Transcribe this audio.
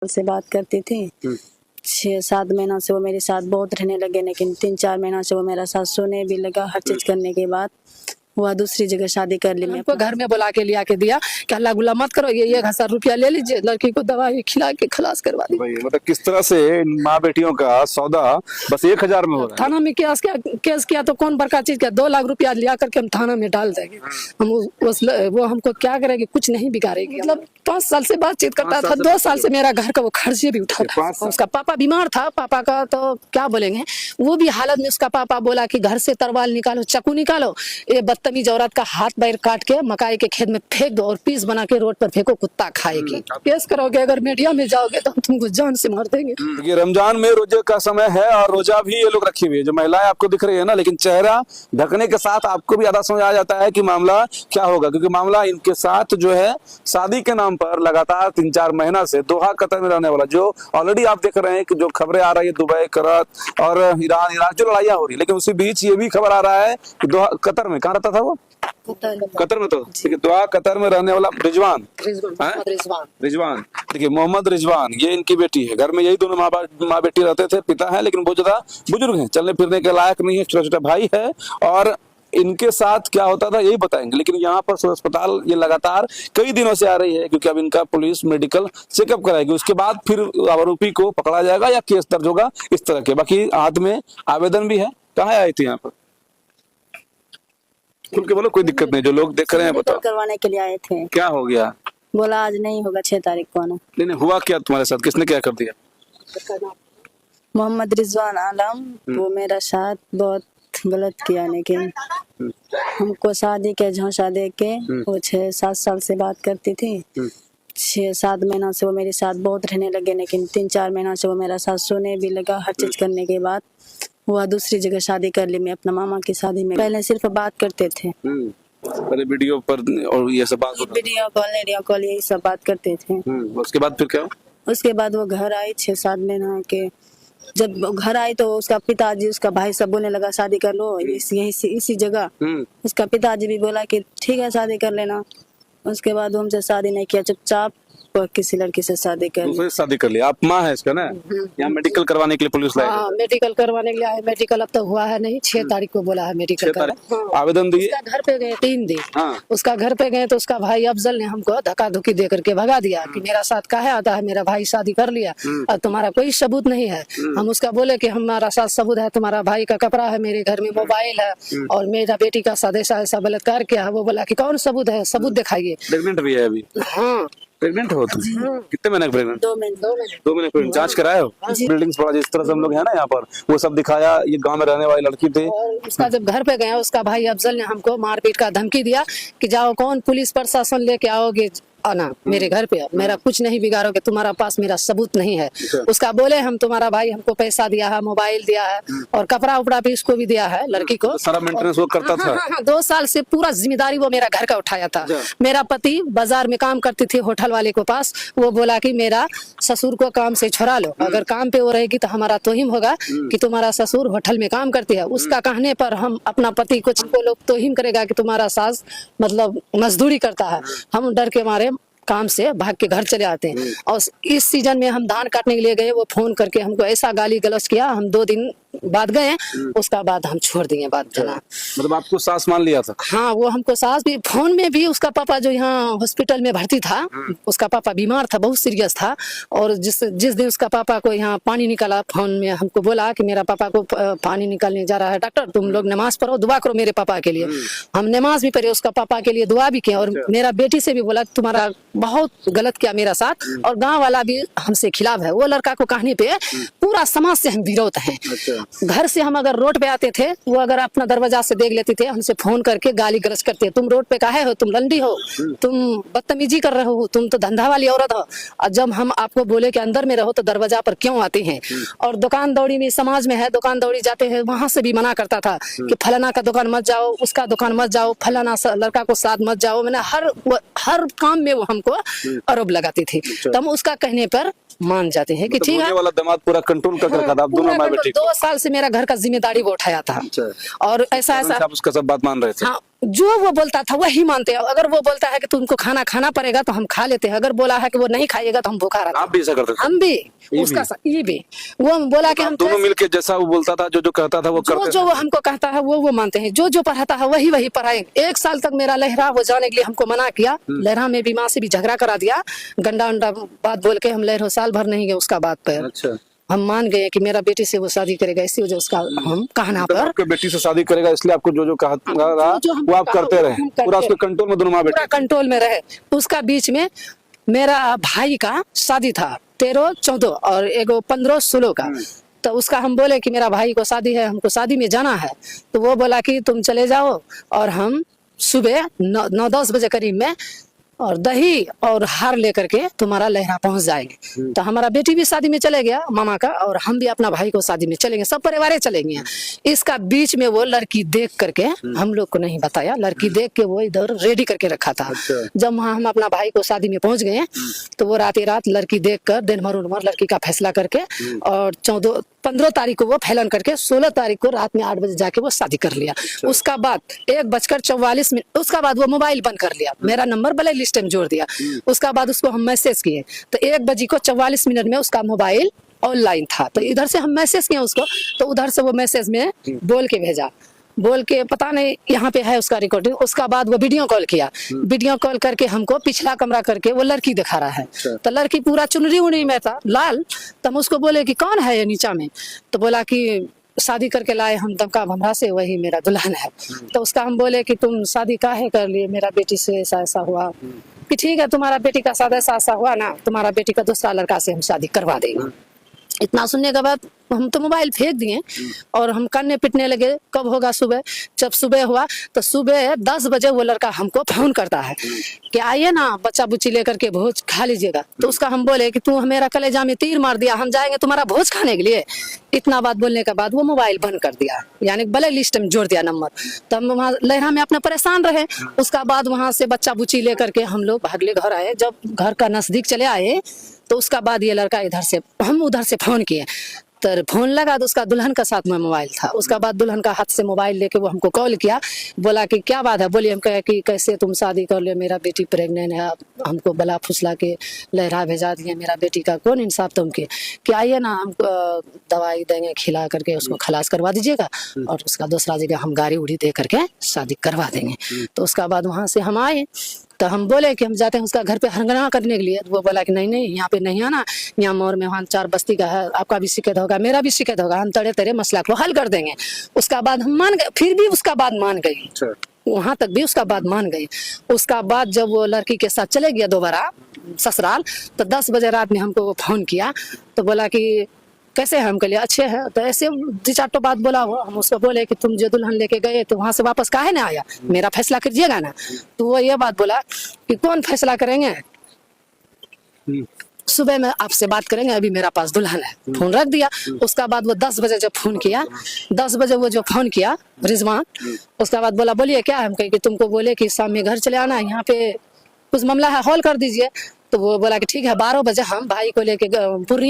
से बात करती थी। 6-7 महीना से वो मेरे साथ बहुत रहने लगे, लेकिन 3-4 महीना से वो मेरा साथ सोने भी लगा। हर चीज करने के बाद हुआ दूसरी जगह शादी कर ली। मैं हमको घर में बुला के लिया के दिया कि अल्लाह गुला मत करो, ये 1,000 रुपया ले लीजिए, लड़की को दवाई खिला के खलास करवा दी। मतलब किस तरह से इन माँ बेटियों का सौदा बस 1,000 में हो रहा है। थाना में केस किया तो कौन बड़का चीज किया, 2 लाख रुपया लिया करके हम थाना में डाल देंगे। हम वो हमको क्या करेगी, कुछ नहीं बिगाड़ेगी। मतलब 5 साल से बातचीत करता था, 2 साल से मेरा घर का वो खर्चे भी उठा रहा है। उसका पापा बीमार था, पापा का तो क्या बोलेंगे, वो भी हालत में उसका पापा बोला कि घर से तरवाल निकालो, चाकू निकालो, ये बदतमीज औरत का हाथ पैर काट के मकाई के खेत में फेंक दो और पीस बना के रोड पर फेंको, कुत्ता खाएगी। केस करोगे, अगर मीडिया में जाओगे तो हम तुमको जान से मार देंगे। ये रमजान में रोजे का समय है और रोजा भी ये लोग रखी हुई है। जो महिलाएं आपको दिख रही है ना, लेकिन चेहरा ढकने के साथ आपको भी आधा समझ आ जाता है कि मामला क्या होगा, क्योंकि मामला इनके साथ जो है शादी के नाम पर लगातार 3-4 महीना से दोहा कतर में रहने वाला, जो ऑलरेडी आप देख रहे हैं कि जो खबरें आ रही है दुबई, करात और ईरान, इराक जो लड़ाइयां हो रही है, लेकिन उसी बीच ये भी खबर आ रहा है कि दोहा कतर में, कहाँ रहता था वो, कतर में, तो दोहा कतर में रहने वाला रिजवान, देखिए मोहम्मद रिजवान, ये इनकी बेटी है। घर में यही दोनों माँ बेटी रहते थे। पिता है लेकिन बहुत ज्यादा बुजुर्ग हैं, चलने फिरने के लायक नहीं है, छोटा छोटा भाई है। और इनके साथ क्या होता था यही बताएंगे। लेकिन यहाँ पर अस्पताल ये लगातार कई दिनों से आ रही है, क्योंकि अब इनका पुलिस मेडिकल चेकअप कराएगी, उसके बाद फिर आरोपी को पकड़ा जाएगा या केस दर्ज होगा, इस तरह के। बाकी हाथ में आवेदन भी है। कहाँ आई थी यहाँ पर, खुल के बोलो, कोई दिक्कत नहीं, जो लोग देख रहे हैं बताओ। करवाने के लिए आए थे। क्या हो गया? बोला आज नहीं होगा, 6 तारीख को आना। नहीं, हुआ क्या तुम्हारे साथ, किसने क्या कर दिया? मोहम्मद रिजवान आलम, वो मेरा साथ बहुत गलत किया, लेकिन हमको शादी के झोंसा दे के वो 6-7 साल से बात करती थी। 6-7 महीना से वो मेरे साथ बहुत रहने लगे, लेकिन 3-4 महीना से वो मेरा साथ सोने भी लगा। हर चीज करने के बाद हुआ दूसरी जगह शादी कर ली। मैं अपना मामा की शादी में, पहले सिर्फ बात करते थे, पहले वीडियो पर और ये सब बात, वीडियो कॉल यही सब बात करते थे। उसके बाद फिर क्या? उसके बाद वो घर आई 6-7 महीना के। जब घर आई तो उसका पिताजी, उसका भाई सब बोलने लगा शादी कर लो इसी जगह। उसका पिताजी भी बोला कि ठीक है शादी कर लेना। उसके बाद हमसे शादी नहीं किया, चुपचाप किसी लड़की से शादी कर ली। शादी कर लिया। आप माँ है इसका ना? यहाँ मेडिकल करवाने के लिए पुलिस लाई? हाँ, मेडिकल करवाने के लिए आए। मेडिकल अब तक हुआ है नहीं, 6 तारीख को बोला है मेडिकल का। आवेदन दिए, घर पे गए 3 दिन। उसका घर पे गए तो उसका भाई अफजल ने हमको धक्का धुकी दे करके भगा दिया कि मेरा साथ काहे आता है, मेरा भाई शादी कर लिया और तुम्हारा कोई सबूत नहीं है। हम उसका बोले कि हमारा साथ सबूत है, तुम्हारा भाई का कपड़ा है, मेरे घर में मोबाइल है और मेरा बेटी का साथ ऐसा बलात्कार किया है। वो बोला कि कौन सबूत है, सबूत दिखाइए। प्रेग्नेंट भी है अभी? हाँ, प्रेग्नेंट हो तुम? कितने महीने प्रेग्नेंट? 2 महीने। 2 महीने प्रेग्नेंट। जांच कराए हो? बिल्डिंग्स पड़ा जिस तरह से हम लोग है ना यहाँ पर, वो सब दिखाया। ये गांव में रहने वाली लड़की थी। उसका जब घर पे गया, उसका भाई अफजल ने हमको मारपीट का धमकी दिया कि जाओ, कौन पुलिस प्रशासन लेके आओगे आना मेरे घर पे, मेरा कुछ नहीं बिगाड़ोगे, तुम्हारा पास मेरा सबूत नहीं है। उसका बोले हम, तुम्हारा भाई हमको पैसा दिया है, मोबाइल दिया है और कपड़ा उपड़ा भी इसको भी दिया है, लड़की को सारा मेंटेनेंस वो करता था। 2 साल से पूरा जिम्मेदारी वो मेरा घर का उठाया था। मेरा पति बाजार में काम करती थी होटल वाले को पास। वो बोला कि मेरा ससुर को काम से छुड़ा लो, अगर काम पे वो रहेगी तो हमारा तोहिम होगा कि तुम्हारा ससुर होटल में काम करती है। उसका कहने पर हम अपना पति को लोग तोहिम करेगा कि तुम्हारा सास मतलब मजदूरी करता है। हम डर के मारे काम से भाग के घर चले आते हैं। और इस सीजन में हम धान काटने के लिए गए, वो फोन करके हमको ऐसा गाली गलौज किया। हम 2 दिन बाद गए, उसका बाद हम छोड़ दिए बात करना। मतलब आपको सास मान लिया था? हाँ, वो हमको सास भी। फोन में भी उसका पापा जो यहाँ हॉस्पिटल में भर्ती था, उसका पापा बीमार था, बहुत सीरियस था। और जिस दिन उसका पापा को यहाँ पानी निकाला, फोन में हमको बोला कि मेरा पापा को पानी निकालने जा रहा है डॉक्टर, तुम लोग नमाज पढ़ो, दुआ करो मेरे पापा के लिए। हम नमाज भी पढ़े, उसका पापा के लिए दुआ भी किया। और मेरा बेटी से भी बोला तुम्हारा बहुत गलत किया मेरा साथ, और गाँव वाला भी हमसे खिलाफ है। वो लड़का को कहने पे पूरा समाज से हम विरोध हैं। घर से हम अगर रोड पे आते थे, वो अगर अपना दरवाजा से देख लेते थे, हमसे फोन करके गाली गलौज करते, तुम रोड पे काहे हो, तुम लंडी हो, तुम बदतमीजी कर रहे हो, तुम तो धंधा वाली औरत हो। और जब हम आपको बोले कि अंदर में रहो तो दरवाजा पर क्यों आते हैं। और दुकान दौड़ी में समाज में है, दुकान दौड़ी जाते हैं, वहां से भी मना करता था कि फलाना का दुकान मत जाओ, उसका दुकान मत जाओ, फलाना लड़का को साथ मत जाओ। मैंने हर काम में वो हमको आरोप लगाती थी। तो हम उसका कहने पर मान जाते हैं कि ठीक है। वाला दामाद पूरा कंट्रोल कर रखा था आप दोनों माँ बेटी? 2 साल से मेरा घर का जिम्मेदारी वो उठाया था। और ऐसा आप उसका सब बात मान रहे थे? हाँ, जो वो बोलता था वही मानते हैं। अगर वो बोलता है कि तुमको खाना खाना पड़ेगा तो हम खा लेते हैं, अगर बोला है कि वो नहीं खाइएगा तो हम भूखा रहते हैं। आप भी ऐसा करते थे? हम भी ये उसका भी? ये भी वो बोला कि हम दोनों मिलके जैसा वो बोलता था, जो जो कहता था वो जो करते जो वो हमको कहता है वो मानते हैं, जो जो पढ़ाता है वही वही पढ़ाएंगे। 1 साल तक मेरा लहरा वो जाने के लिए हमको मना किया। लहरा में भी माँ से भी झगड़ा करा दिया, गंदा अंडा बात बोल के हम लहरा साल भर नहीं गए उसका बात पर। अच्छा, हम मान गए कि मेरा बेटी से वो शादी करेगा, इसी वजह उसका हम कहना मतलब पर आपके बेटी से शादी करेगा इसलिए आपको जो जो कहा रहा जो हम वो आप कहा, करते वो रहे, हम करते पूरा उसके कंट्रोल में दोनों माँ पूरा बेटे? कंट्रोल में रहे। उसका बीच में मेरा भाई का शादी था 13, 14 और एगो 15, 16 का। तो उसका हम बोले कि मेरा भाई को शादी है, हमको शादी में जाना है। तो वो बोला कि तुम चले जाओ और हम सुबह 9-10 बजे करीब में और दही और हार लेकर के तुम्हारा लहरा पहुंच जाएंगे। तो हमारा बेटी भी शादी में चले गया मामा का, और हम भी अपना भाई को शादी में चलेंगे, सब परिवार चलेंगे। इसका बीच में वो लड़की देख करके हम लोग को नहीं बताया, लड़की देख के वो इधर रेडी करके रखा था। अच्छा। जब वहाँ हम अपना भाई को शादी में पहुंच गए तो वो रात लड़की देख कर दिन भर उनभर लड़की का फैसला करके और 15 तारीख को वो फैलन करके 16 तारीख को रात में 8 बजे जाके वो शादी कर लिया। उसका बाद 1:44 उसका बाद वो मोबाइल बंद कर लिया, मेरा नंबर ब्लैक लिस्ट में जोड़ दिया। उसका बाद उसको हम मैसेज किए तो 1:44 में उसका मोबाइल ऑनलाइन था। तो इधर से हम मैसेज किए उसको, तो उधर से वो मैसेज में बोल के भेजा, बोल के पता नहीं यहाँ पे है उसका रिकॉर्डिंग। उसका बाद वो वीडियो कॉल किया, वीडियो कॉल करके हमको पिछला कमरा करके वो लड़की दिखा रहा है। तो लड़की पूरा चुनरी उनरी में था लाल। तो हम उसको बोले कि कौन है ये नीचा में? तो बोला कि शादी करके लाए हम दमका भमरा से, वही मेरा दुल्हन है। तो उसका हम बोले कि तुम शादी काहे कर लिए, मेरा बेटी से ऐसा ऐसा हुआ। कि ठीक है, तुम्हारा बेटी का शादी ऐसा हुआ ना, तुम्हारा बेटी का दूसरा लड़का से हम शादी करवा देंगे। इतना सुनने के बाद हम तो मोबाइल फेंक दिए और हम कानने पिटने लगे। कब होगा? सुबह। जब सुबह हुआ तो सुबह 10 बजे वो लड़का हमको फोन करता है कि आइए ना बच्चा बुच्ची लेकर के भोज खा लीजिएगा। तो उसका हम बोले कि तू मेरा कलेजा में तीर मार दिया, हम जाएंगे तुम्हारा भोज खाने के लिए। इतना बात बोलने के बाद वो मोबाइल बंद कर दिया, यानी ब्लैक लिस्ट में जोड़ दिया नंबर। तो हम वहाँ लहरा में अपने परेशान रहे। उसका बाद वहाँ से बच्चा बुच्ची लेकर के हम लोग भागले घर आए। जब घर का नजदीक चले आए तो उसका बाद ये लड़का इधर से, हम उधर से फोन किए तो फोन लगा तो उसका दुल्हन का साथ में मोबाइल था। उसका बाद दुल्हन का हाथ से मोबाइल लेके वो हमको कॉल किया, बोला कि क्या बात है? बोलिए। हम कहे कि कैसे तुम शादी कर ले, मेरा बेटी प्रेग्नेंट है, हमको बला फुसला के लहरा भेजा दिए, मेरा बेटी का कौन इंसाफ तुमके? कि आइए ना, हम दवाई देंगे, खिला करके उसको खलास करवा दीजिएगा और उसका दूसरा जगह हम गाड़ी उड़ी दे करके शादी करवा देंगे। तो उसका बाद वहाँ से हम आए तो हम बोले कि हम जाते हैं उसका घर पे हंगामा करने के लिए। वो बोला कि नहीं नहीं, यहाँ पे नहीं आना, यहाँ मोर में वहाँ 4 बस्ती का है, आपका भी शिकायत होगा, मेरा भी शिकायत होगा, हम तड़े तड़े मसला को हल कर देंगे। उसका बाद हम मान गए, फिर भी उसका बाद मान गई, वहां तक भी उसका बात मान गई। उसका बाद जब वो लड़की के साथ चले गया दोबारा ससुराल, तो 10 बजे रात में हमको फोन किया तो बोला कि कैसे हैं? हम कह लिए अच्छे हैं। तो ऐसे 2-4 बात बोला हुआ। हम उसको बोले कि तुम जो दुल्हन लेके गए तो वहां से वापस काहे ना आया, मेरा फैसला कीजिएगा ना। तो वो ये बात बोला कि कौन फैसला करेंगे, सुबह में आपसे बात करेंगे, अभी मेरा पास दुल्हन है। फोन रख दिया। उसका बाद वो 10 बजे जब फोन किया, 10 बजे वो जो फोन किया रिजवान, उसका बाद बोला बोलिए क्या? हम कहे कि तुमको बोले कि शाम में घर चले आना, यहाँ पे कुछ मामला है, हॉल कर दीजिए। तो वो बोला कि ठीक है, 12 बजे हम भाई को लेके पूर्णिया